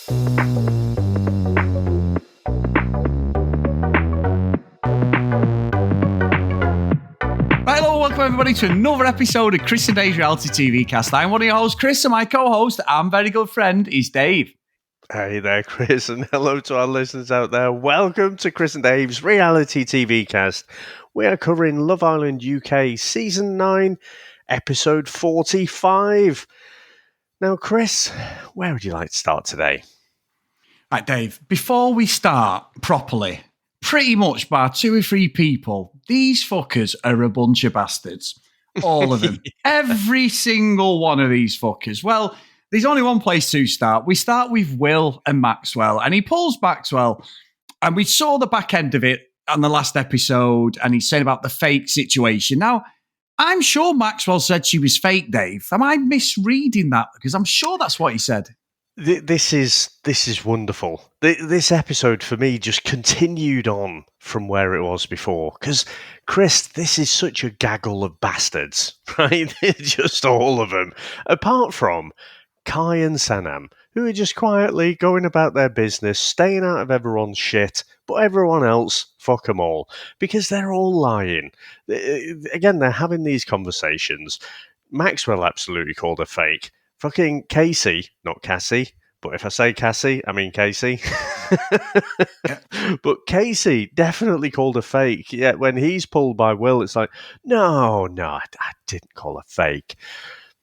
Hello, welcome everybody to another episode of Chris and Dave's Reality TV Cast. I'm one of your hosts, Chris, and my co-host and very good friend is Dave. Hey there, Chris, and hello to our listeners out there. Welcome to Chris and Dave's Reality TV Cast. We are covering Love Island UK Season 9, Episode 45. Now, Chris, where would you like to start today? Right, Dave, before we start properly, pretty much bar 2 or 3 people, these fuckers are a bunch of bastards. All of them. Every single one of these fuckers. Well, there's only one place to start. We start with Will and Maxwell, and he pulls Maxwell, and we saw the back end of it on the last episode, and he's saying about the fake situation. Now, I'm sure Maxwell said she was fake, Dave. Am I misreading that? Because I'm sure that's what he said. This is wonderful. This episode, for me, just continued on from where it was before. Because, Chris, this is such a gaggle of bastards, right? Just all of them. Apart from Kai and Sanam, who are just quietly going about their business, staying out of everyone's shit, but everyone else, fuck them all. Because they're all lying. Again, they're having these conversations. Maxwell absolutely called her fake. Fucking Casey, not Cassie, but if I say Cassie, I mean Casey. But Casey definitely called her fake. Yet when he's pulled by Will, it's like, no, I didn't call her fake.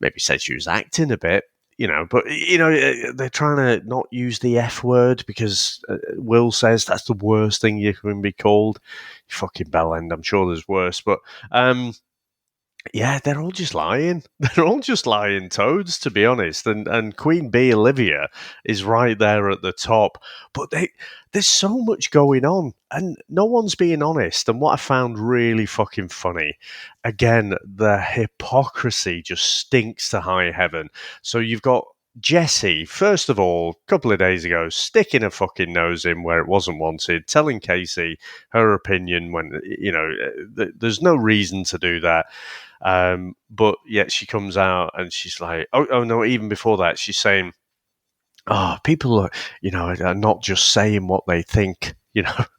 Maybe said she was acting a bit. But they're trying to not use the F word because Will says that's the worst thing you can be called. You fucking bellend, I'm sure there's worse. But, yeah, they're all just lying. They're all just lying toads, to be honest. And Queen Bee, Olivia, is right there at the top. But there's so much going on, and no one's being honest. And what I found really fucking funny, again, the hypocrisy just stinks to high heaven. So you've got Jessie, first of all, a couple of days ago, sticking her fucking nose in where it wasn't wanted, telling Casey her opinion when, there's no reason to do that. But yet she comes out and she's like, oh no, even before that, she's saying, people are, are not just saying what they think.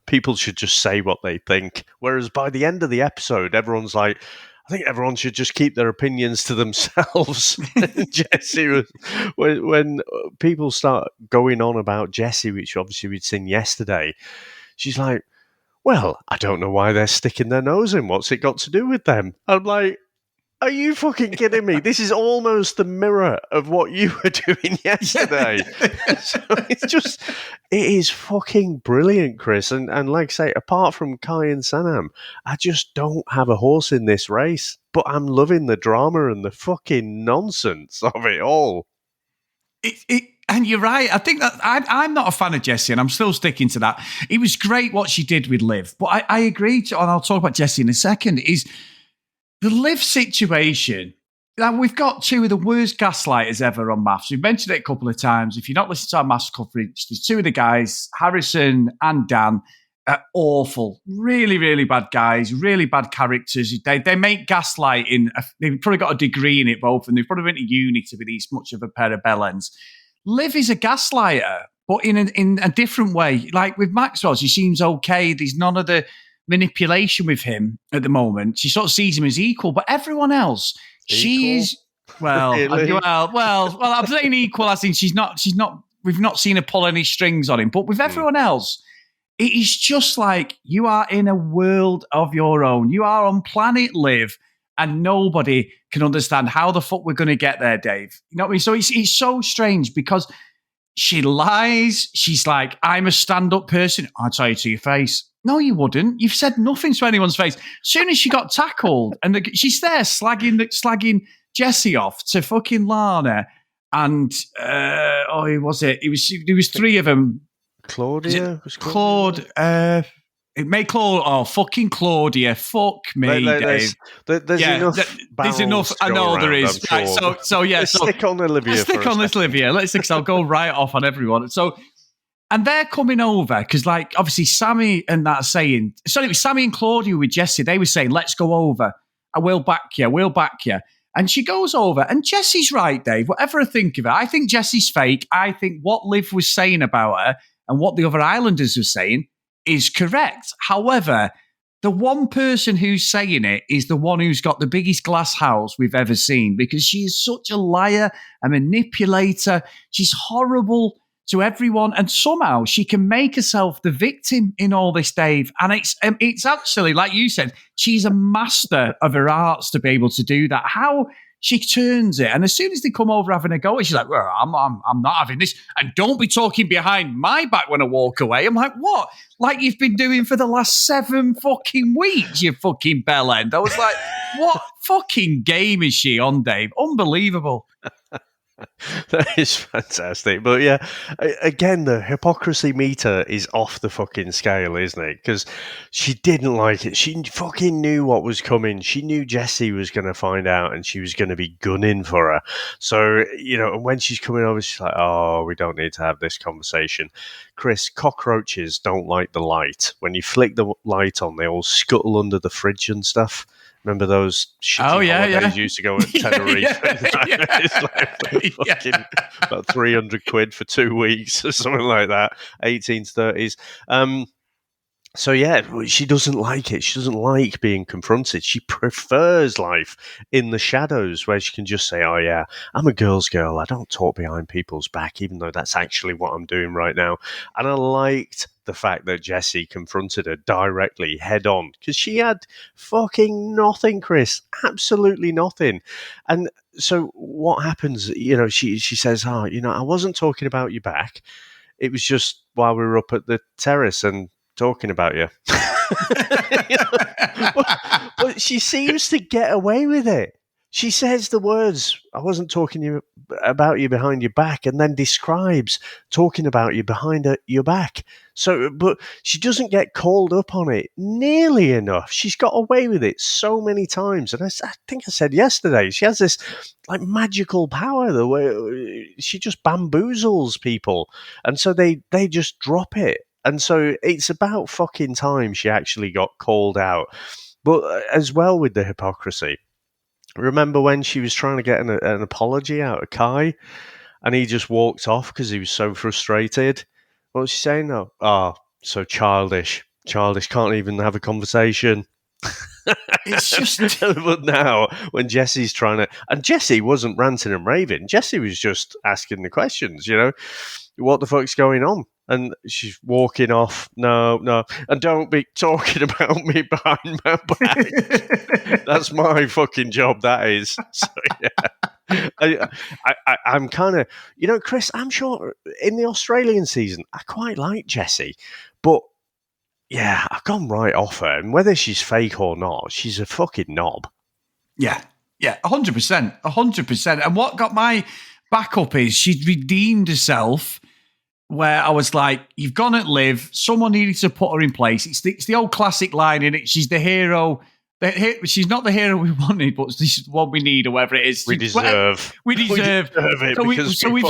People should just say what they think. Whereas by the end of the episode, everyone's like, I think everyone should just keep their opinions to themselves. Jessie, when people start going on about Jessie, which obviously we'd seen yesterday, she's like, well, I don't know why they're sticking their nose in. What's it got to do with them? I'm like, are you fucking kidding me? This is almost the mirror of what you were doing yesterday. So it is fucking brilliant, Chris. And like I say, apart from Kai and Sanam, I just don't have a horse in this race. But I'm loving the drama and the fucking nonsense of it all. And you're right. I think that I'm not a fan of Jessie, and I'm still sticking to that. It was great what she did with Liv. But I agree, and I'll talk about Jessie in a second, is the Liv situation. Now, we've got 2 of the worst gaslighters ever on maths. We've mentioned it a couple of times. If you're not listening to our maths coverage, there's 2 of the guys, Harrison and Dan, are awful. Really, really bad guys, really bad characters. They make gaslighting. They've probably got a degree in it, both, and they've probably been to uni to be this much of a pair of bellends. Liv is a gaslighter, but in a different way. Like with Maxwell, she seems okay. There's none of the manipulation with him at the moment. She sort of sees him as equal, but everyone else, she is really? well. I'm saying equal. I think she's not. We've not seen her pull any strings on him. But with everyone else, it is just like you are in a world of your own. You are on planet Liv, and nobody can understand how the fuck we're going to get there, Dave. You know what I mean? So it's so strange because she lies. She's like, I'm a stand-up person. I'd tell you to your face. No, you wouldn't. You've said nothing to anyone's face. As soon as she got tackled, and she's there slagging Jessie off to fucking Lana, and who was it? There was 3 of them. Claudia? Claude. It may Claude. Oh, fucking Claudia. Fuck me, Dave. There's enough. There's enough. I know around, there is. Sure. Right, so yeah. Let's stick on Olivia. Let's stick on this Olivia. Because I'll go right off on everyone. So, and they're coming over because, like, obviously Sammy and that saying. So it was Sammy and Claudia with Jessie. They were saying, "Let's go over. I will back you. We'll back you." And she goes over, and Jesse's right, Dave. Whatever I think of her, I think Jesse's fake. I think what Liv was saying about her and what the other Islanders were saying is correct. However, the one person who's saying it is the one who's got the biggest glass house we've ever seen, because she is such a liar, a manipulator. She's horrible to everyone, and somehow she can make herself the victim in all this, Dave. And it's actually, like you said, she's a master of her arts to be able to do that. How she turns it, and as soon as they come over having a go, she's like, well, I'm not having this, and don't be talking behind my back when I walk away. I'm like, what? Like you've been doing for the last 7 fucking weeks, you fucking bell end. I was like, what fucking game is she on, Dave? Unbelievable. That is fantastic. But yeah, again, the hypocrisy meter is off the fucking scale, isn't it? Because she didn't like it. She fucking knew what was coming. She knew Jessie was going to find out and she was going to be gunning for her. So, and when she's coming over, she's like, oh, we don't need to have this conversation. Chris, cockroaches don't like the light. When you flick the light on, they all scuttle under the fridge and stuff. Remember those shitty holidays used to go at Tenerife? It's like fucking about 300 quid for 2 weeks or something like that, 1830s. So yeah, she doesn't like it. She doesn't like being confronted. She prefers life in the shadows where she can just say, oh yeah, I'm a girl's girl. I don't talk behind people's back, even though that's actually what I'm doing right now. And I liked the fact that Jessie confronted her directly head on, because she had fucking nothing, Chris. Absolutely nothing. And so what happens, she says, oh, I wasn't talking about your back. It was just while we were up at the terrace and talking about you. but she seems to get away with it. She says the words, I wasn't talking about you behind your back, and then describes talking about you behind your back. So, but she doesn't get called up on it nearly enough. She's got away with it so many times. And I think I said yesterday, she has this like magical power, the way she just bamboozles people. And so they just drop it. And so it's about fucking time she actually got called out. But as well with the hypocrisy, remember when she was trying to get an apology out of Kai and he just walked off because he was so frustrated? What was she saying now? Oh, so childish. Childish, can't even have a conversation. It's just... But now, when Jessie's trying to... And Jessie wasn't ranting and raving. Jessie was just asking the questions, What the fuck's going on? And she's walking off. No. And don't be talking about me behind my back. That's my fucking job, that is. So, yeah. I'm kind of... Chris, I'm sure in the Australian season, I quite like Jessie. But, yeah, I've gone right off her. And whether she's fake or not, she's a fucking knob. Yeah, 100%. 100%. And what got my back up is she'd redeemed herself, where I was like, you've gone at Liv, someone needed to put her in place. It's the old classic line, in it. She's the hero. She's not the hero we wanted, but this is what we need, or whatever it is. We deserve it because we've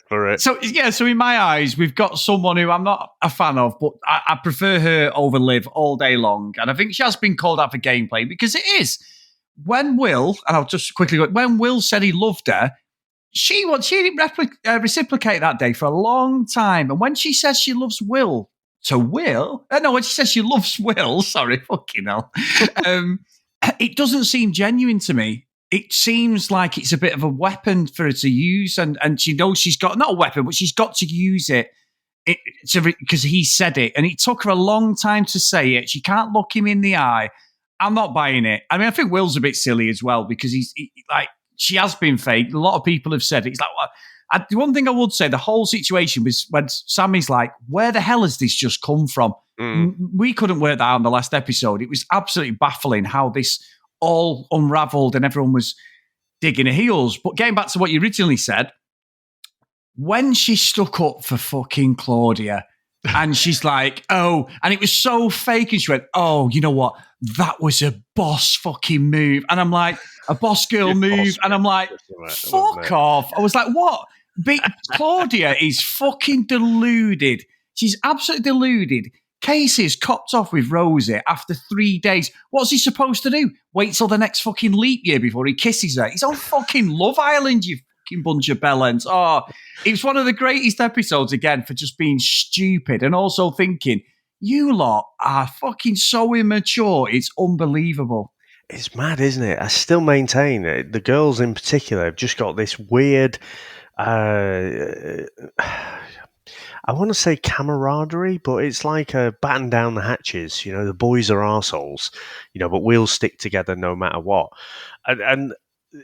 for it. So in my eyes, we've got someone who I'm not a fan of, but I prefer her over Liv all day long. And I think she has been called out for gameplay, because it is. When Will, and I'll just quickly go, when Will said he loved her, she didn't reciprocate that day for a long time. And when she says she loves Will to Will, when she says she loves Will, sorry, fucking hell, it doesn't seem genuine to me. It seems like it's a bit of a weapon for her to use, and she knows she's got, not a weapon, but she's got to use it because he said it, and it took her a long time to say it. She can't look him in the eye. I'm not buying it. I mean, I think Will's a bit silly as well, because he's like, she has been fake. A lot of people have said it. It's like, the one thing I would say, the whole situation was when Sammy's like, where the hell has this just come from? We couldn't work that out in the last episode. It was absolutely baffling how this all unraveled and everyone was digging her heels. But getting back to what you originally said, when she stuck up for fucking Claudia, and she's like, oh, and it was so fake, and she went, oh, you know what? That was a boss fucking move. And I'm like, a boss girl move. And I'm like, fuck off. I was like, what? Claudia is fucking deluded. She's absolutely deluded. Casey's copped off with Rosie after 3 days. What's he supposed to do? Wait till the next fucking leap year before he kisses her? He's on fucking Love Island, you fucking bunch of bellends. Oh, it was one of the greatest episodes, again, for just being stupid and also thinking, you lot are fucking so immature. It's unbelievable. It's mad, isn't it? I still maintain it. The girls in particular have just got this weird... I want to say camaraderie, but it's like a batten down the hatches. You know, the boys are arseholes, you know, but we'll stick together no matter what. And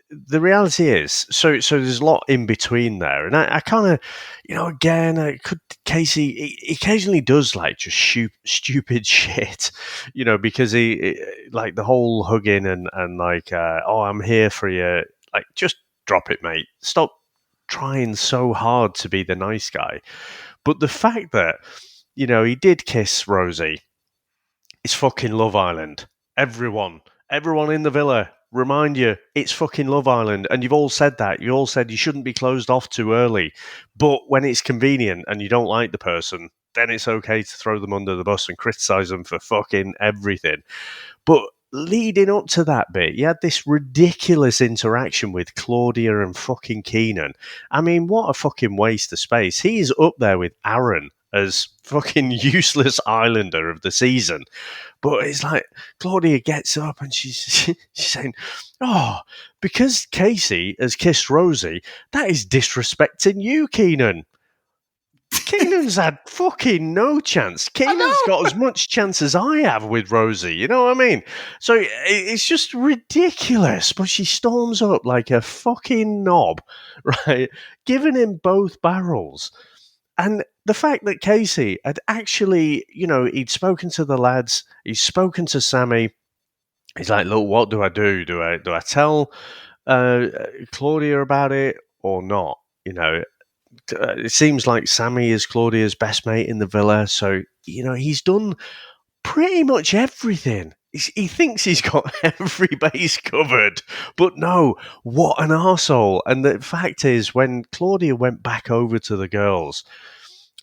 the reality is, so there's a lot in between there. And I kind of, you know, again, Casey, he occasionally does like just stupid shit, you know, because he like the whole hugging and like, oh, I'm here for you. Like, just drop it, mate. Stop trying so hard to be the nice guy. But the fact that, you know, he did kiss Rosie, it's fucking Love Island. Everyone in the villa, remind you, it's fucking Love Island. And you've all said that. You all said you shouldn't be closed off too early. But when it's convenient and you don't like the person, then it's okay to throw them under the bus and criticise them for fucking everything. But leading up to that bit, you had this ridiculous interaction with Claudia and fucking Keenan. I mean, what a fucking waste of space. He's up there with Aaron as fucking useless Islander of the season. But it's like, Claudia gets up and she's saying, oh, because Casey has kissed Rosie, that is disrespecting you, Keenan. Keenan's had fucking no chance. Keenan's got as much chance as I have with Rosie. You know what I mean? So it's just ridiculous. But she storms up like a fucking knob, right? Giving him both barrels. And the fact that Casey had actually, you know, he'd spoken to the lads, he's spoken to Sammy. He's like, look, what do I do? Do I tell Claudia about it or not? You know, it seems like Sammy is Claudia's best mate in the villa. So, you know, he's done pretty much everything. He thinks he's got every base covered. But no, what an arsehole. And the fact is, when Claudia went back over to the girls,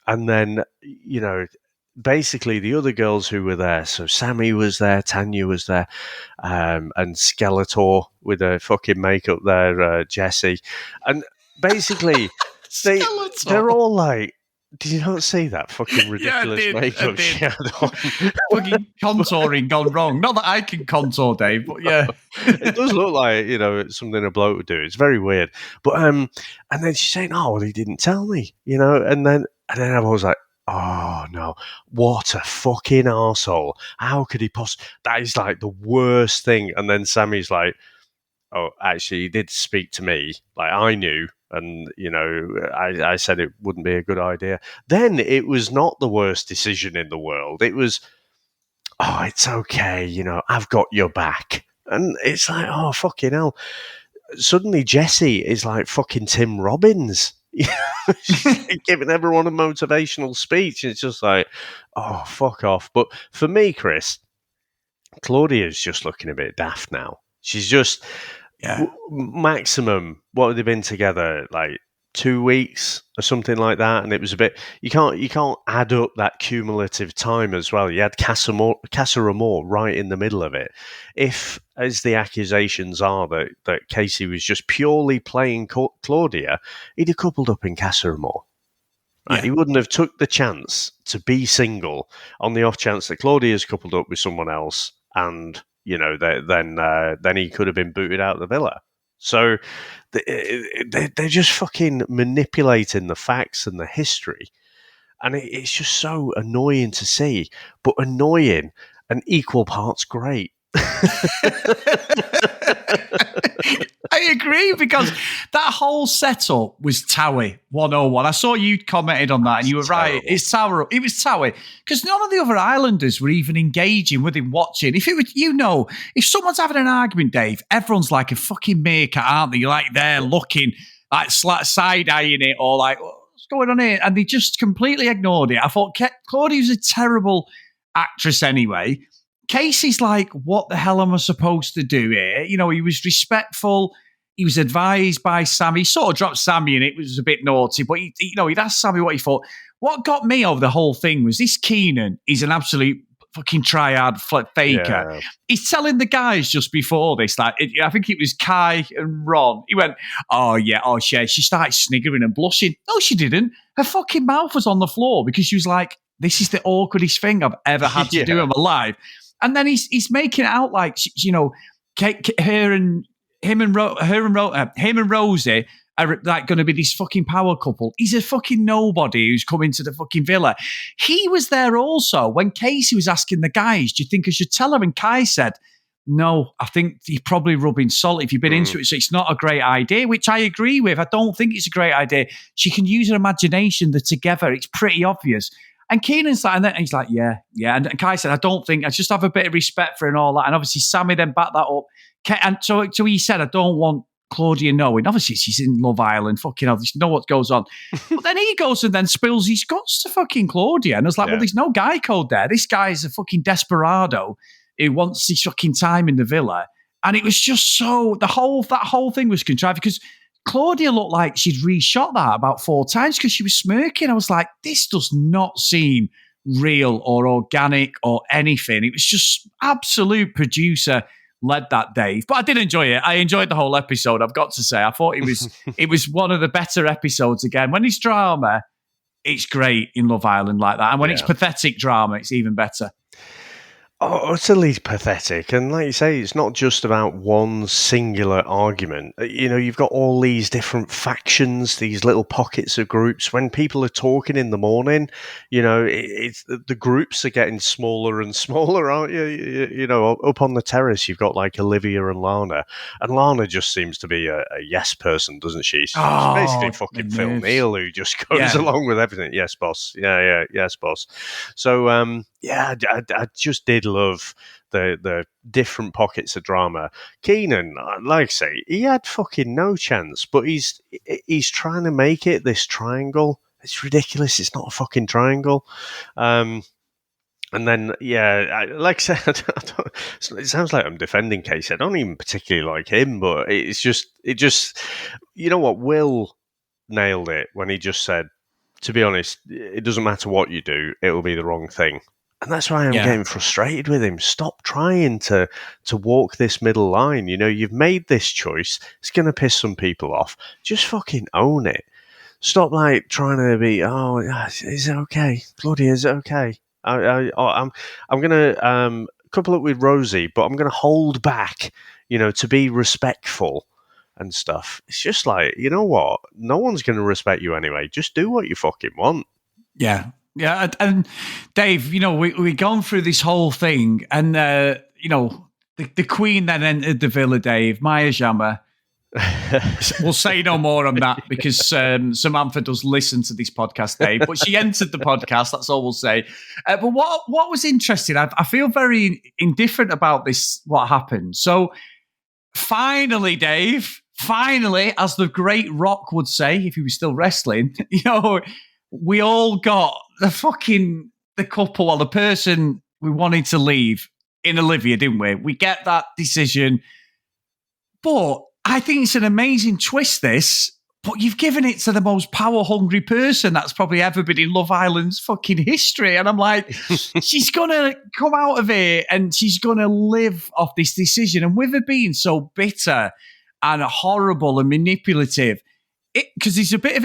and then, you know, basically the other girls who were there, so Sammy was there, Tanya was there, and Skeletor with her fucking makeup there, Jesse. And basically... They're all like, did you not see that fucking ridiculous makeup she had on? Fucking contouring gone wrong. Not that I can contour, Dave, but yeah. It does look like, you know, it's something a bloke would do. It's very weird. But and then she's saying, oh, well, he didn't tell me, you know, and then I was like, oh no, what a fucking arsehole. How could he that is like the worst thing. And then Sammy's like, oh, actually, he did speak to me. Like, I knew. And, you know, I said it wouldn't be a good idea. Then it was not the worst decision in the world. It was, oh, it's okay, you know, I've got your back. And it's like, oh, fucking hell. Suddenly Jessie is like fucking Tim Robbins. She's giving everyone a motivational speech. It's just like, oh, fuck off. But for me, Chris, Claudia's just looking a bit daft now. She's just... Yeah. Maximum, what have they been together? Like 2 weeks or something like that, and it was a bit. You can't add up that cumulative time as well. You had Casa Amor right in the middle of it. If, as the accusations are, that Casey was just purely playing Claudia, he'd have coupled up in Casa Amor. Right? Yeah. He wouldn't have took the chance to be single on the off chance that Claudia's coupled up with someone else and. You know, then he could have been booted out of the villa. So they're just fucking manipulating the facts and the history. And it's just so annoying to see, but annoying and equal parts great. I agree, because that whole setup was Towie 101. I saw you commented on that, and you were right. It's Towie. It was Towie, because none of the other Islanders were even engaging with him, watching. If it was, you know, if someone's having an argument, Dave, everyone's like a fucking meerkat, aren't they? You're like they're looking, like side eyeing it, or like what's going on here, and they just completely ignored it. I thought Claudia was a terrible actress anyway. Casey's like, what the hell am I supposed to do here? You know, he was respectful. He was advised by Sammy. He sort of dropped Sammy and it was a bit naughty, but he'd asked Sammy what he thought. what got me over the whole thing was this Keenan is an absolute fucking triad faker. Yeah. He's telling the guys just before this, like, I think it was Kai and Ron. He went, oh, yeah, oh, shit. She started sniggering and blushing. No, she didn't. Her fucking mouth was on the floor because she was like, this is the awkwardest thing I've ever had to do in my life. And then he's making it out like, you know, her and Rosie are like going to be this fucking power couple. He's a fucking nobody who's coming to the fucking villa. He was there also when Casey was asking the guys, do you think I should tell her? And Kai said, no, I think you're probably rubbing salt if you've been into it. So it's not a great idea, which I agree with. I don't think it's a great idea. She can use her imagination. They're together. It's pretty obvious. And Keenan's like, and then he's like, yeah. And Kai said, I just have a bit of respect for her and all that. And obviously Sammy then backed that up. And so he said, I don't want Claudia knowing. Obviously, she's in Love Island. Fucking hell, know what goes on. But then he goes and then spills his guts to fucking Claudia. And I was like, well, there's no guy code there. This guy's a fucking desperado who wants his fucking time in the villa. And it was just so, that whole thing was contrived because Claudia looked like she'd reshot that about 4 times because she was smirking. I was like, this does not seem real or organic or anything. It was just absolute producer led that, Dave. But I did enjoy it. I enjoyed the whole episode, I've got to say. I thought it was one of the better episodes again. When it's drama, it's great in Love Island like that. And when it's pathetic drama, it's even better. Oh, utterly pathetic. And like you say, it's not just about one singular argument. You know, you've got all these different factions, these little pockets of groups. When people are talking in the morning, you know, it's the groups are getting smaller and smaller, aren't you? You know, up on the terrace, you've got like Olivia and Lana. And Lana just seems to be a yes person, doesn't she? She's basically fucking Phil Neal, who just goes along with everything. Yes, boss. Yeah, yes, boss. So, I just did love the different pockets of drama. Keenan, like I say, he had fucking no chance, but he's trying to make it this triangle. It's ridiculous. It's not a fucking triangle. And then, like I said, it sounds like I'm defending Casey. I don't even particularly like him, but it just, you know what? Will nailed it when he just said, to be honest, it doesn't matter what you do, it will be the wrong thing. And that's why I'm getting frustrated with him. Stop trying to walk this middle line. You know, you've made this choice. It's going to piss some people off. Just fucking own it. Stop like trying to be, is it okay? Claudia, is it okay? I'm going to couple up with Rosie, but I'm going to hold back, you know, to be respectful and stuff. It's just like, you know what? No one's going to respect you anyway. Just do what you fucking want. Yeah. Yeah, and Dave, you know, we've gone through this whole thing, and you know, the Queen then entered the villa, Dave, Maya Jama. We'll say no more on that because Samantha does listen to this podcast, Dave. But she entered the podcast. That's all we'll say. But what was interesting, I feel very indifferent about this. What happened? So finally, Dave. Finally, as the great Rock would say, if he was still wrestling, you know, we all got the couple or the person we wanted to leave in Olivia, didn't we? We get that decision. But I think it's an amazing twist, this. But you've given it to the most power-hungry person that's probably ever been in Love Island's fucking history. And I'm like, she's going to come out of it and she's going to live off this decision. And with her being so bitter and horrible and manipulative, because there's a bit of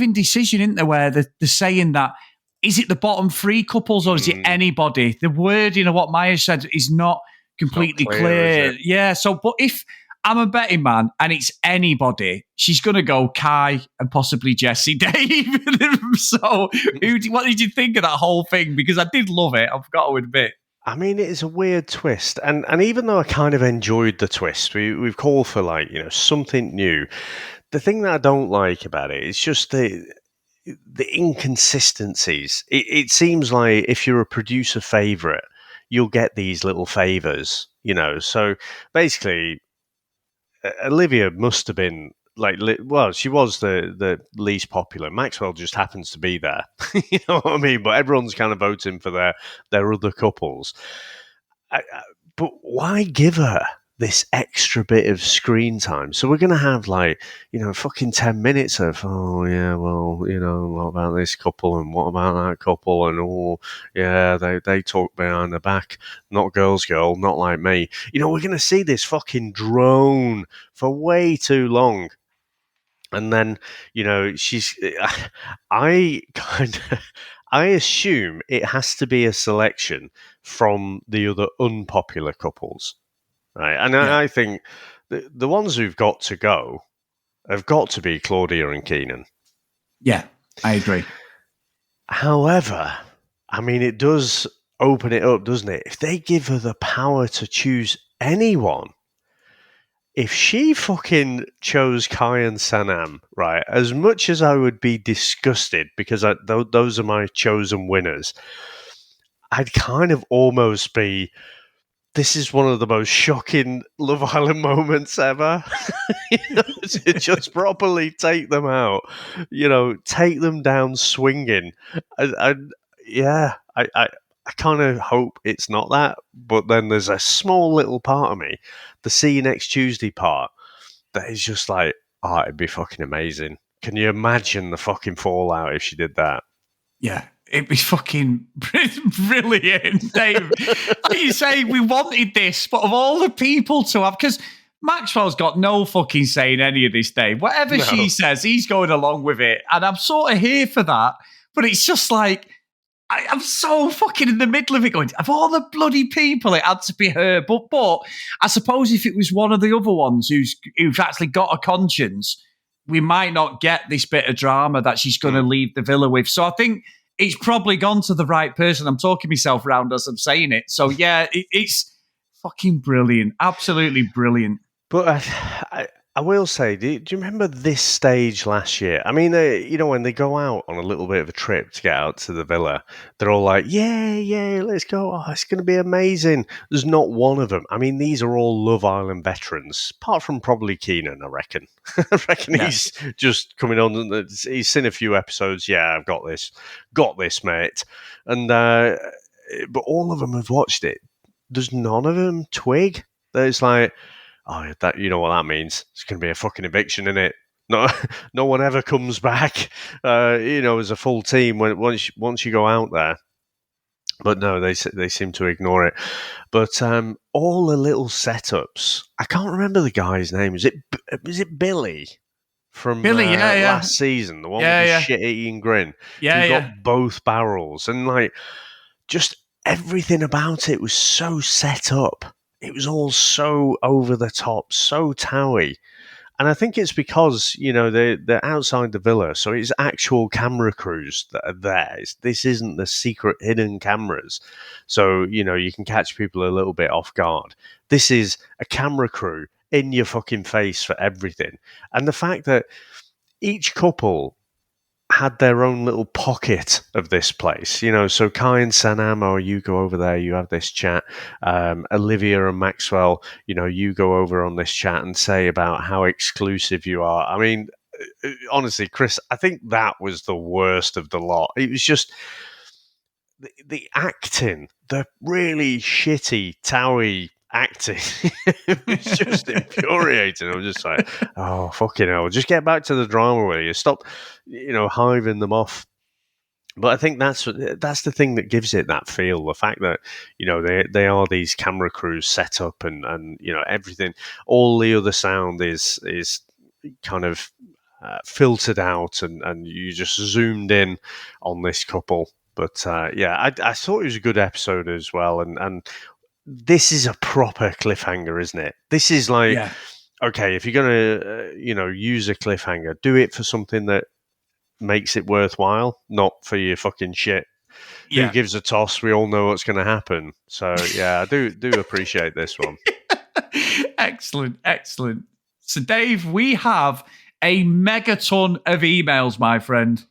indecision, isn't there, where they're saying that, is it the bottom 3 couples or is it anybody? The wording of what Maya said is not completely clear. Yeah, so, but if I'm a betting man and it's anybody, she's going to go Kai and possibly Jesse, Dave. So what did you think of that whole thing? Because I did love it, I've got to admit. I mean, it is a weird twist. And even though I kind of enjoyed the twist, we've called for, like, you know, something new. The thing that I don't like about it is just the inconsistencies. It seems like if you're a producer favorite, you'll get these little favors, you know. So basically, Olivia must have been she was the least popular. Maxwell just happens to be there, you know what I mean? But everyone's kind of voting for their other couples. But why give her this extra bit of screen time. So we're going to have fucking 10 minutes of, oh yeah, well, what about this couple and what about that couple? And oh yeah, they talk behind the back, not girls girl, not like me. We're going to see this fucking drone for way too long. And then, I I assume it has to be a selection from the other unpopular couples, right? And Yeah. I think the ones who've got to go have got to be Claudia and Keenan. Yeah, I agree. However, I mean, it does open it up, doesn't it? If they give her the power to choose anyone, if she fucking chose Kai and Sanam, right, as much as I would be disgusted because those are my chosen winners, I'd kind of almost be, this is one of the most shocking Love Island moments ever. To just properly take them out, take them down swinging. I kind of hope it's not that, but then there's a small little part of me, the See You Next Tuesday part, that is just like, oh, it'd be fucking amazing. Can you imagine the fucking fallout if she did that? Yeah, it'd be fucking brilliant, Dave. Like you say, we wanted this, but of all the people to have, because Maxwell's got no fucking say in any of this, Dave. Whatever she says, he's going along with it. And I'm sort of here for that. But it's just like, I'm so fucking in the middle of it going, of all the bloody people, it had to be her. But I suppose if it was one of the other ones who's actually got a conscience, we might not get this bit of drama that she's going to leave the villa with. So I think it's probably gone to the right person. I'm talking myself around as I'm saying it. So yeah, it's fucking brilliant. Absolutely brilliant. But I will say, do you remember this stage last year? I mean, when they go out on a little bit of a trip to get out to the villa, they're all like, yeah, let's go. Oh, it's going to be amazing. There's not one of them. I mean, these are all Love Island veterans, apart from probably Keenan, I reckon. He's just coming on. He's seen a few episodes. Yeah, I've got this, mate. And but all of them have watched it. There's none of them twig. There's like, oh, that, you know what that means? It's going to be a fucking eviction, isn't it? No one ever comes back, as a full team once you go out there. But no, they seem to ignore it. But all the little setups, I can't remember the guy's name. Was it Billy from last season? The one with the shit-eating grin. Yeah, who got both barrels, and like just everything about it was so set up. It was all so over the top, so towy. And I think it's because, they're outside the villa, so it's actual camera crews that are there. This isn't the secret hidden cameras. So, you can catch people a little bit off guard. This is a camera crew in your fucking face for everything. And the fact that each couple had their own little pocket of this place, so Kai and Sanam, you go over there, you have this chat. Olivia and Maxwell, you go over on this chat and say about how exclusive you are. I mean, honestly, Chris, I think that was the worst of the lot. It was just the acting, the really shitty, towy acting. It was just infuriating. I was just like, oh, fucking hell, just get back to the drama with you. Stop, hiving them off. But I think that's the thing that gives it that feel. The fact that, they are these camera crews set up and everything, all the other sound is kind of filtered out and you just zoomed in on this couple. But I thought it was a good episode as well. And this is a proper cliffhanger, isn't it? This is like, okay, if you're going to, use a cliffhanger, do it for something that makes it worthwhile, not for your fucking shit. Yeah. Who gives a toss? We all know what's going to happen. So, yeah, I do appreciate this one. Excellent. So, Dave, we have a megaton of emails, my friend.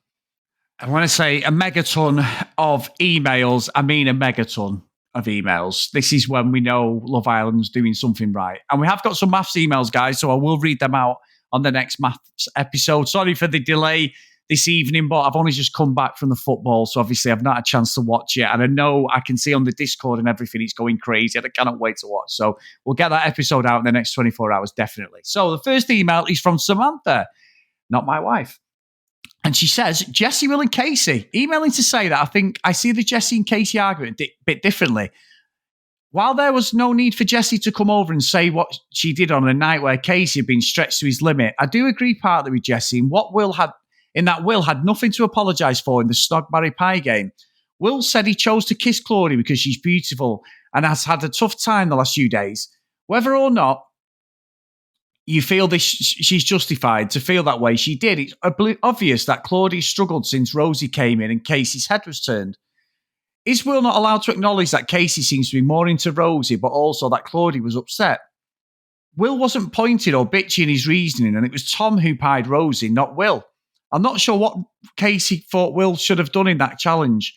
And when I say a megaton of emails, I mean a megaton of emails. This is when we know Love Island's doing something right. And we have got some maths emails, guys, so I will read them out on the next maths episode. Sorry for the delay. this evening, but I've only just come back from the football, so obviously I've not had a chance to watch it. And I know I can see on the Discord and everything, it's going crazy, and I cannot wait to watch. So we'll get that episode out in the next 24 hours, definitely. So the first email is from Samantha, not my wife. And she says, Jesse, Will, and Casey, emailing to say that I think I see the Jesse and Casey argument a bit differently. While there was no need for Jesse to come over and say what she did on a night where Casey had been stretched to his limit, I do agree partly with Jesse in what Will had nothing to apologise for in the Snogberry Pie game. Will said he chose to kiss Claudia because she's beautiful and has had a tough time the last few days. Whether or not you feel this, she's justified to feel that way, she did. It's obvious that Claudia struggled since Rosie came in and Casey's head was turned. Is Will not allowed to acknowledge that Casey seems to be more into Rosie, but also that Claudia was upset? Will wasn't pointed or bitchy in his reasoning, and it was Tom who pied Rosie, not Will. I'm not sure what Casey thought Will should have done in that challenge.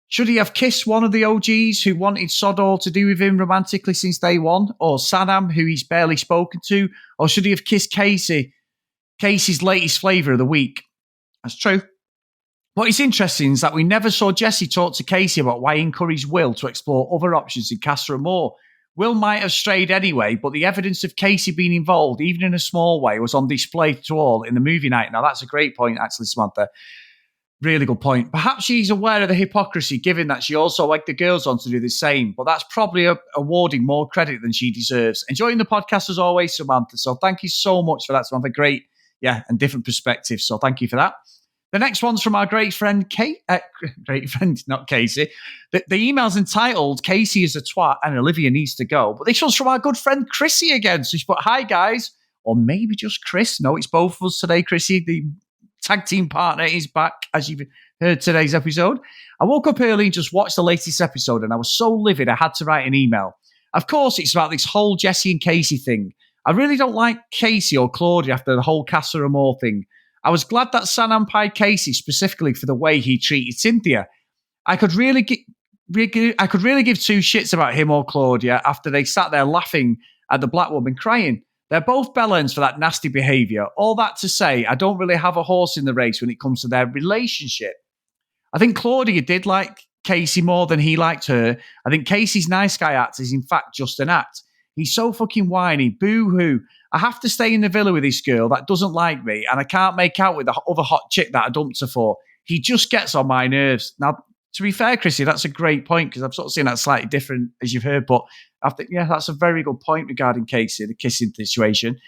Should he have kissed one of the OGs who wanted Sodor to do with him romantically since day one, or Sanam, who he's barely spoken to, or should he have kissed Casey's latest flavour of the week? That's true. What is interesting is that we never saw Jesse talk to Casey about why he encouraged Will to explore other options in Casa Amor. Will might have strayed anyway, but the evidence of Casey being involved, even in a small way, was on display to all in the movie night. Now, that's a great point, actually, Samantha. Really good point. Perhaps she's aware of the hypocrisy, given that she also egged the girls on to do the same, but that's probably awarding more credit than she deserves. Enjoying the podcast as always, Samantha. So thank you so much for that, Samantha. Great, and different perspectives. So thank you for that. The next one's from our great friend, not Casey. The email's entitled, Casey is a twat and Olivia needs to go. But this one's from our good friend, Chrissy again. So she put, hi, guys. Or maybe just Chris. No, it's both of us today, Chrissy. The tag team partner is back, as you've heard today's episode. I woke up early and just watched the latest episode, and I was so livid I had to write an email. Of course, it's about this whole Jesse and Casey thing. I really don't like Casey or Claudia after the whole Casa Amor thing. I was glad that Sanam pied Casey specifically for the way he treated Cynthia. I could really give two shits about him or Claudia after they sat there laughing at the black woman crying. They're both bellends for that nasty behaviour. All that to say, I don't really have a horse in the race when it comes to their relationship. I think Claudia did like Casey more than he liked her. I think Casey's nice guy act is in fact just an act. He's so fucking whiny. Boo-hoo. I have to stay in the villa with this girl that doesn't like me, and I can't make out with the other hot chick that I dumped her for. He just gets on my nerves. Now, to be fair, Chrissy, that's a great point, because I've sort of seen that slightly different, as you've heard, but I think, that's a very good point regarding Casey, the kissing situation.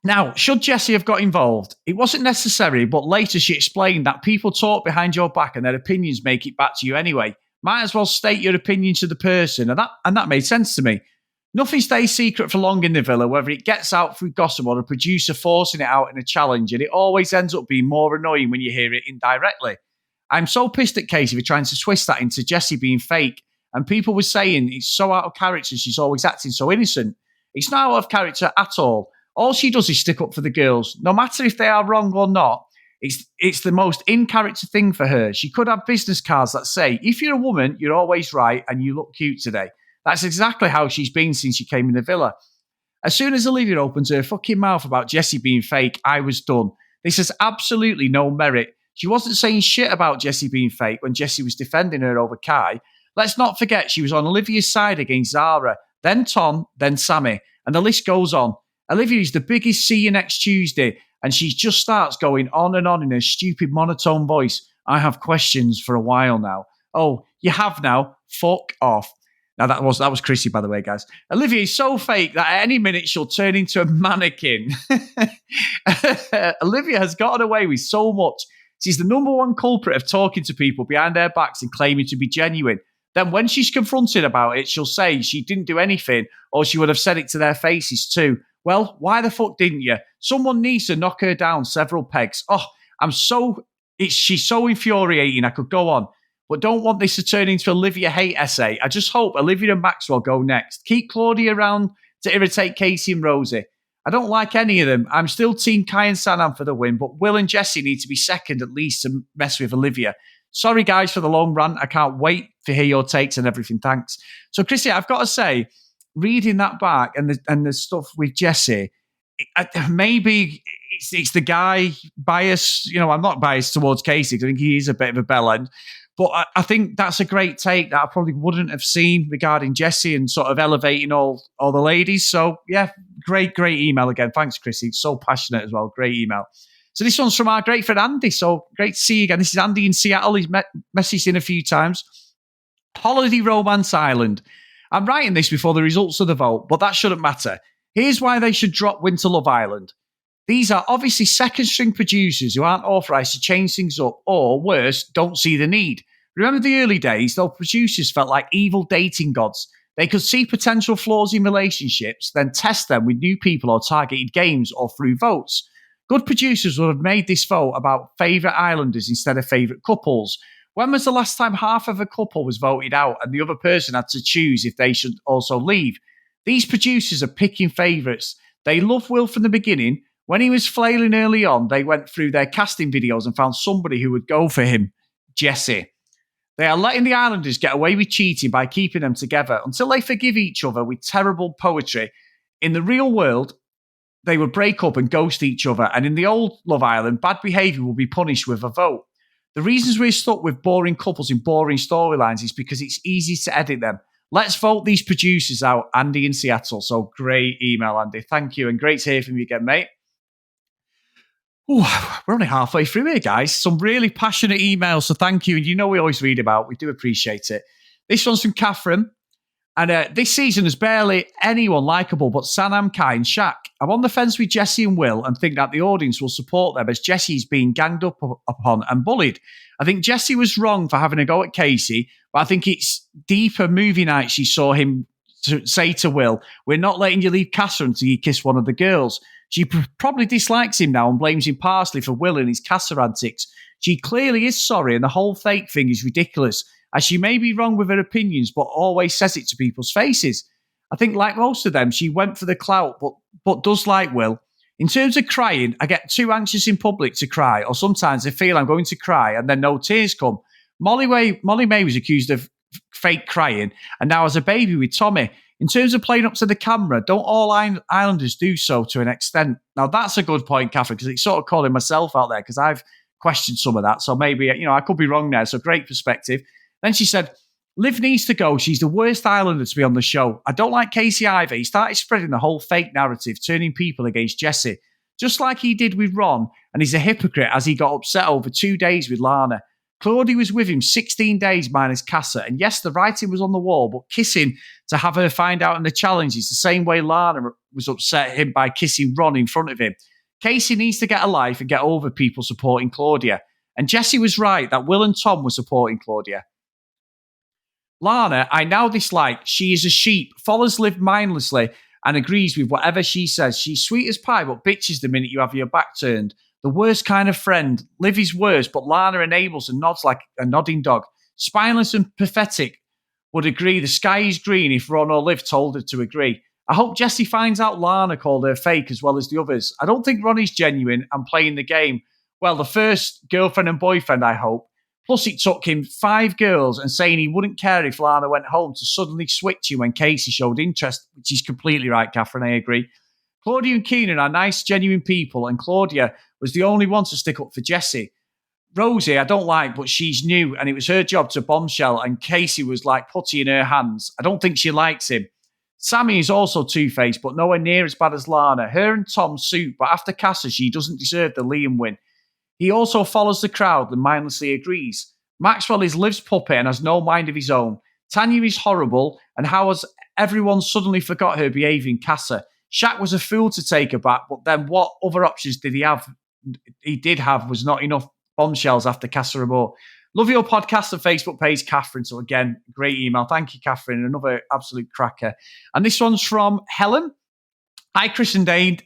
Now, should Jessie have got involved? It wasn't necessary, but later she explained that people talk behind your back and their opinions make it back to you anyway. Might as well state your opinion to the person, and that made sense to me. Nothing stays secret for long in the villa, whether it gets out through gossip or a producer forcing it out in a challenge, and it always ends up being more annoying when you hear it indirectly. I'm so pissed at Casey for trying to twist that into Jessie being fake, and people were saying it's so out of character, she's always acting so innocent. It's not out of character at all. All she does is stick up for the girls. No matter if they are wrong or not, it's the most in-character thing for her. She could have business cards that say, if you're a woman, you're always right and you look cute today. That's exactly how she's been since she came in the villa. As soon as Olivia opens her fucking mouth about Jessie being fake, I was done. This has absolutely no merit. She wasn't saying shit about Jessie being fake when Jessie was defending her over Kai. Let's not forget she was on Olivia's side against Zara, then Tom, then Sammy, and the list goes on. Olivia is the biggest see you next Tuesday, and she just starts going on and on in her stupid monotone voice. I have questions for a while now. Oh, you have now? Fuck off. Now, that was Chrissy, by the way, guys. Olivia is so fake that at any minute she'll turn into a mannequin. Olivia has gotten away with so much. She's the number one culprit of talking to people behind their backs and claiming to be genuine. Then when she's confronted about it, she'll say she didn't do anything, or she would have said it to their faces too. Well, why the fuck didn't you? Someone needs to knock her down several pegs. Oh, she's so infuriating. I could go on. But don't want this to turn into Olivia hate essay. I just hope Olivia and Maxwell go next. Keep Claudia around to irritate Casey and Rosie. I don't like any of them. I'm still team Kai and Sanam for the win, but Will and Jessie need to be second at least to mess with Olivia. Sorry, guys, for the long rant. I can't wait to hear your takes and everything. Thanks. So, Chrissy, I've got to say, reading that back and the stuff with Jessie, maybe it's the guy bias. I'm not biased towards Casey because I think he is a bit of a bellend. But I think that's a great take that I probably wouldn't have seen regarding Jessie and sort of elevating all the ladies. So, yeah, great email again. Thanks, Chrissy. So passionate as well. Great email. So this one's from our great friend Andy. So great to see you again. This is Andy in Seattle. He's messaged in a few times. Holiday Romance Island. I'm writing this before the results of the vote, but that shouldn't matter. Here's why they should drop Winter Love Island. These are obviously second-string producers who aren't authorised to change things up or, worse, don't see the need. Remember the early days, though producers felt like evil dating gods. They could see potential flaws in relationships, then test them with new people or targeted games or through votes. Good producers would have made this vote about favourite islanders instead of favourite couples. When was the last time half of a couple was voted out and the other person had to choose if they should also leave? These producers are picking favourites. They loved Will from the beginning. When he was flailing early on, they went through their casting videos and found somebody who would go for him, Jessie. They are letting the Islanders get away with cheating by keeping them together until they forgive each other with terrible poetry. In the real world, they would break up and ghost each other, and in the old Love Island, bad behaviour will be punished with a vote. The reasons we're stuck with boring couples in boring storylines is because it's easy to edit them. Let's vote these producers out, Andy in Seattle. So great email, Andy. Thank you, and great to hear from you again, mate. Ooh, we're only halfway through here, guys. Some really passionate emails, so thank you. And we always read about. We do appreciate it. This one's from Catherine. And this season there's barely anyone likeable but Sanam, Kai and Shaq. I'm on the fence with Jessie and Will and think that the audience will support them as Jessie's being ganged up upon and bullied. I think Jessie was wrong for having a go at Casey, but I think it's deeper movie night she saw him say to Will, we're not letting you leave Casa until you kiss one of the girls. She probably dislikes him now and blames him partially for Will and his Casa antics. She clearly is sorry and the whole fake thing is ridiculous, as she may be wrong with her opinions, but always says it to people's faces. I think, like most of them, she went for the clout, but does like Will. In terms of crying, I get too anxious in public to cry, or sometimes I feel I'm going to cry and then no tears come. Molly May was accused of fake crying and now has a baby with Tommy. In terms of playing up to the camera, don't all Islanders do so to an extent? Now, that's a good point, Catherine, because it's sort of calling myself out there because I've questioned some of that. So maybe, I could be wrong there. So great perspective. Then she said, Liv needs to go. She's the worst Islander to be on the show. I don't like Casey either. He started spreading the whole fake narrative, turning people against Jessie, just like he did with Ron, and he's a hypocrite as he got upset over 2 days with Lana. Claudia was with him 16 days minus Casa, and yes, the writing was on the wall, but kissing to have her find out in the challenge is the same way Lana was upset at him by kissing Ron in front of him. Casey needs to get a life and get over people supporting Claudia. And Jessie was right that Will and Tom were supporting Claudia. Lana, I now dislike. She is a sheep, follows Liv mindlessly, and agrees with whatever she says. She's sweet as pie, but bitches the minute you have your back turned. The worst kind of friend. Liv is worse, but Lana enables and nods like a nodding dog. Spineless and pathetic. Would agree the sky is green if Ron or Liv told her to agree. I hope Jessie finds out Lana called her fake as well as the others. I don't think Ron is genuine and playing the game. Well, the first girlfriend and boyfriend, I hope. Plus, it took him 5 girls and saying he wouldn't care if Lana went home to suddenly switch him when Casey showed interest, which is completely right, Catherine, I agree. Claudia and Keenan are nice, genuine people, and Claudia was the only one to stick up for Jessie. Rosie, I don't like, but she's new, and it was her job to bombshell, and Casey was like putty in her hands. I don't think she likes him. Sammy is also two-faced, but nowhere near as bad as Lana. Her and Tom suit, but after Casa, she doesn't deserve the Liam win. He also follows the crowd and mindlessly agrees. Maxwell is Liv's puppet and has no mind of his own. Tanya is horrible, and how has everyone suddenly forgot her behaviour in Casa? Shaq was a fool to take her back, but then what other options did he have? He did have was not enough bombshells after Casa Amor. Love your podcast and Facebook page, Catherine. So again, great email. Thank you, Catherine. Another absolute cracker. And this one's from Helen. Hi, Chris and Dane.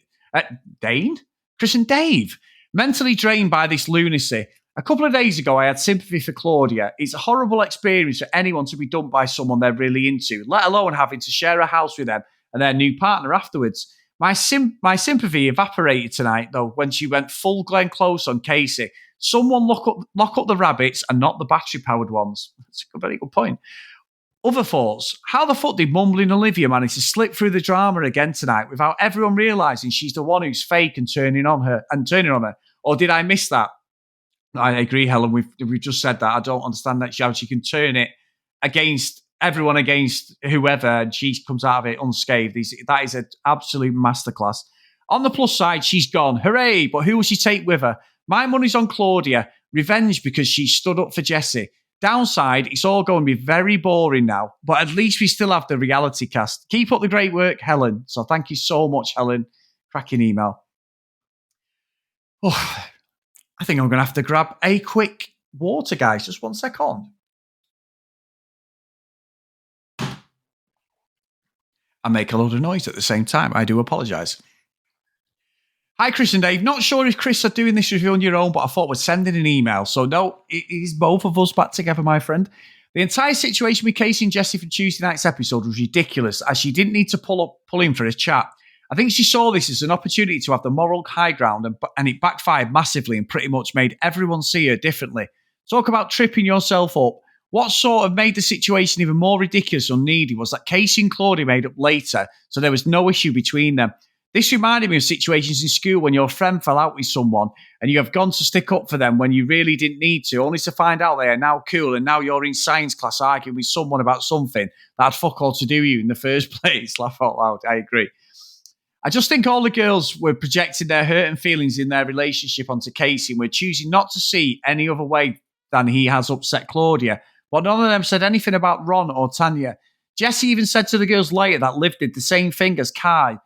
Chris and Dave. Mentally drained by this lunacy. A couple of days ago, I had sympathy for Claudia. It's a horrible experience for anyone to be dumped by someone they're really into, let alone having to share a house with them and their new partner afterwards. My sympathy evaporated tonight, though, when she went full Glenn Close on Casey. Someone lock up the rabbits and not the battery-powered ones. That's a very good point. Other thoughts. How the fuck did mumbling Olivia manage to slip through the drama again tonight without everyone realising she's the one who's fake and turning on her? Or did I miss that? I agree, Helen. We've just said that. I don't understand that how she can turn it against everyone, against whoever, and she comes out of it unscathed. That is an absolute masterclass. On the plus side, she's gone. Hooray! But who will she take with her? My money's on Claudia. Revenge because she stood up for Jessie. Downside, it's all going to be very boring now, but at least we still have the reality cast. Keep up the great work, Helen. So thank you so much, Helen. Cracking email. Oh, I think I'm going to have to grab a quick water, guys. Just 1 second. I make a load of noise at the same time. I do apologise. Hi, Chris and Dave. Not sure if Chris are doing this review on your own, but I thought we're sending an email. So no, it is both of us back together, my friend. The entire situation with Casey and Jessie for Tuesday night's episode was ridiculous, as she didn't need to pull him for a chat. I think she saw this as an opportunity to have the moral high ground, and it backfired massively and pretty much made everyone see her differently. Talk about tripping yourself up. What sort of made the situation even more ridiculous or unneeded was that Casey and Claudia made up later, so there was no issue between them. This reminded me of situations in school when your friend fell out with someone and you have gone to stick up for them when you really didn't need to, only to find out they are now cool and now you're in science class arguing with someone about something that had fuck all to do with you in the first place. Laugh out loud. I agree. I just think all the girls were projecting their hurt and feelings in their relationship onto Casey and were choosing not to see any other way than he has upset Claudia. But none of them said anything about Ron or Tanya. Jessie even said to the girls later that Liv did the same thing as Kai,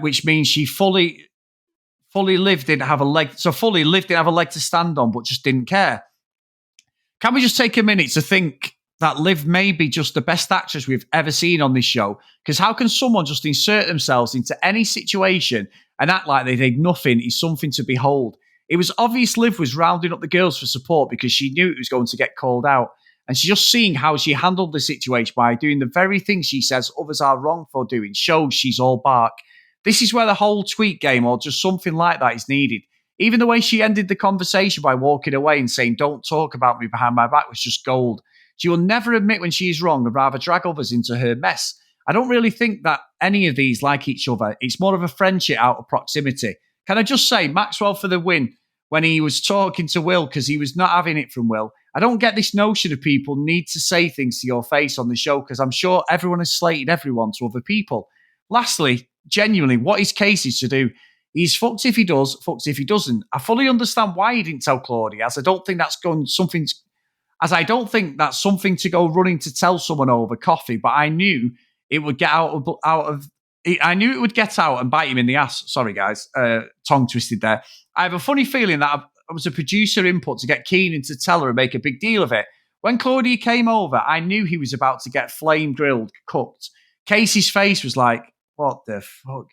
which means she fully lived, didn't have a leg. So fully lived, didn't have a leg to stand on, but just didn't care. Can we just take a minute to think that Liv may be just the best actress we've ever seen on this show? Because how can someone just insert themselves into any situation and act like they did nothing is something to behold? It was obvious Liv was rounding up the girls for support because she knew it was going to get called out. And she's just seeing how she handled the situation by doing the very thing she says others are wrong for doing shows she's all bark. This is where the whole tweet game or just something like that is needed. Even the way she ended the conversation by walking away and saying, "Don't talk about me behind my back," was just gold. She will never admit when she is wrong and rather drag others into her mess. I don't really think that any of these like each other. It's more of a friendship out of proximity. Can I just say, Maxwell for the win when he was talking to Will because he was not having it from Will. I don't get this notion of people need to say things to your face on the show because I'm sure everyone has slated everyone to other people. Lastly, genuinely, what is Casey to do? He's fucked if he does, fucked if he doesn't. I fully understand why he didn't tell Claudia, as I don't think that's something to go running to tell someone over coffee. But I knew it would get I knew it would get out and bite him in the ass. Sorry, guys, tongue twisted there. I have a funny feeling that it was a producer input to get Keenan to tell her and make a big deal of it. When Claudia came over, I knew he was about to get flame grilled, cooked. Casey's face was like, what the fuck?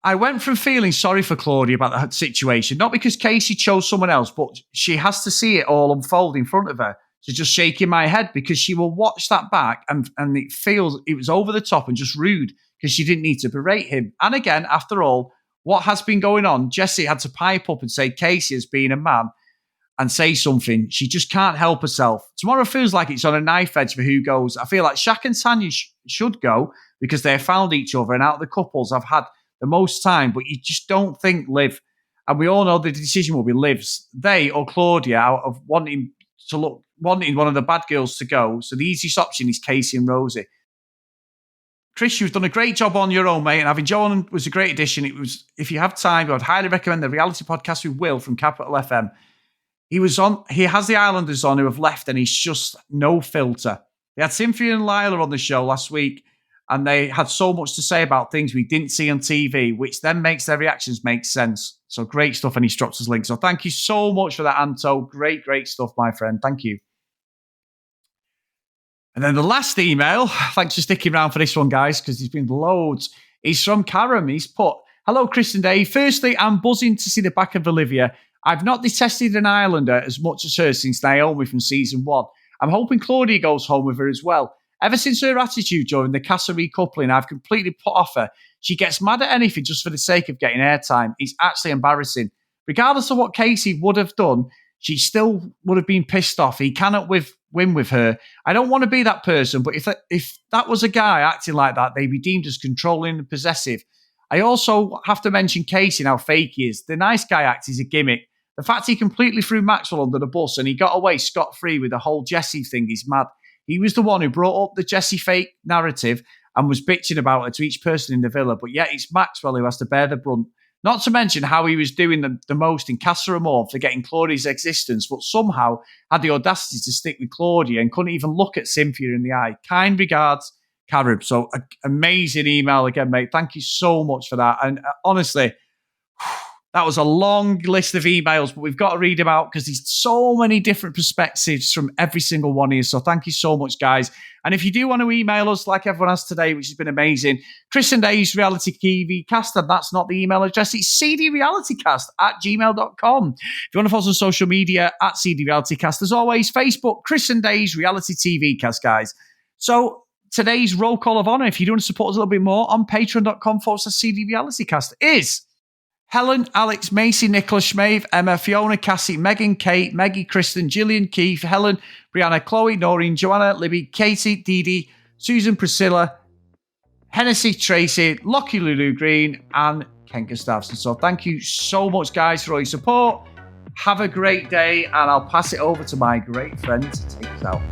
I went from feeling sorry for Claudia about the situation, not because Casey chose someone else, but she has to see it all unfold in front of her. So just shaking my head because she will watch that back and it feels it was over the top and just rude because she didn't need to berate him. And again, after all, what has been going on, Jessie had to pipe up and say Casey as being a man and say something. She just can't help herself. Tomorrow feels like it's on a knife edge for who goes. I feel like Shaq and Tanya should go because they have found each other and out of the couples I've had the most time, but you just don't think Liv, and we all know the decision will be Liv's, they or Claudia out of wanting one of the bad girls to go. So the easiest option is Casey and Rosie. Chris, you've done a great job on your own, mate, and having John was a great addition. It was, if you have time, I'd highly recommend the reality podcast with Will from Capital FM. He has the Islanders on who have left, and he's just no filter. They had Cynthia and Lila on the show last week, and they had so much to say about things we didn't see on TV, which then makes their reactions make sense. So great stuff, and he dropped us links. So thank you so much for that, Anto. Great, great stuff, my friend. Thank you. And then the last email, thanks for sticking around for this one, guys, because there's been loads. He's from Karam. He's put, "Hello, Chris and Dave. Firstly, I'm buzzing to see the back of Olivia. I've not detested an Islander as much as her since Naomi from season 1. I'm hoping Claudia goes home with her as well. Ever since her attitude during the Casa recoupling, I've completely put off her. She gets mad at anything just for the sake of getting airtime. It's actually embarrassing. Regardless of what Casey would have done, she still would have been pissed off. He cannot with win with her. I don't want to be that person, but if that was a guy acting like that, they'd be deemed as controlling and possessive. I also have to mention Casey and how fake he is. The nice guy act is a gimmick. The fact he completely threw Maxwell under the bus and he got away scot-free with the whole Jessie thing is mad. He was the one who brought up the Jessie fake narrative and was bitching about her to each person in the villa, but yet it's Maxwell who has to bear the brunt. Not to mention how he was doing the most in Casa Amor, forgetting Claudia's existence, but somehow had the audacity to stick with Claudia and couldn't even look at Cynthia in the eye. Kind regards, Carib. So, amazing email again, mate. Thank you so much for that. And honestly, that was a long list of emails, but we've got to read them out because there's so many different perspectives from every single one of you. So thank you so much, guys. And if you do want to email us like everyone has today, which has been amazing, Chris and Dave's Reality TV Cast, and that's not the email address, it's cdrealitycast@gmail.com. If you want to follow us on social media, @cdrealitycast. As always, Facebook, Chris and Dave's Reality TV Cast, guys. So today's roll call of honor, if you do want to support us a little bit more, on patreon.com/cdrealitycast is Helen, Alex, Macy, Nicholas, Schmave, Emma, Fiona, Cassie, Megan, Kate, Maggie, Kristen, Gillian, Keith, Helen, Brianna, Chloe, Noreen, Joanna, Libby, Katie, Dee Dee, Susan, Priscilla, Hennessy, Tracy, Lockie, Lulu Green, and Ken Gustafson. So thank you so much, guys, for all your support. Have a great day, and I'll pass it over to my great friend to take us out.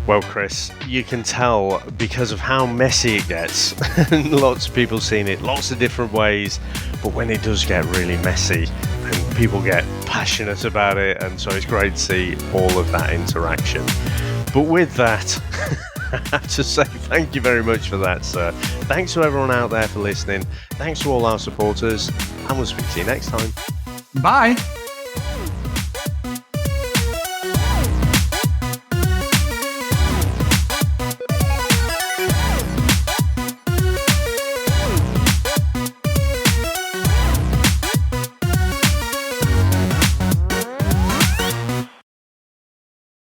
Well, Chris, you can tell because of how messy it gets. Lots of people seen it lots of different ways, but when it does get really messy and people get passionate about it, and so it's great to see all of that interaction. But with that, I have to say thank you very much for that, sir. Thanks to everyone out there for listening. Thanks to all our supporters, and we'll speak to you next time. Bye.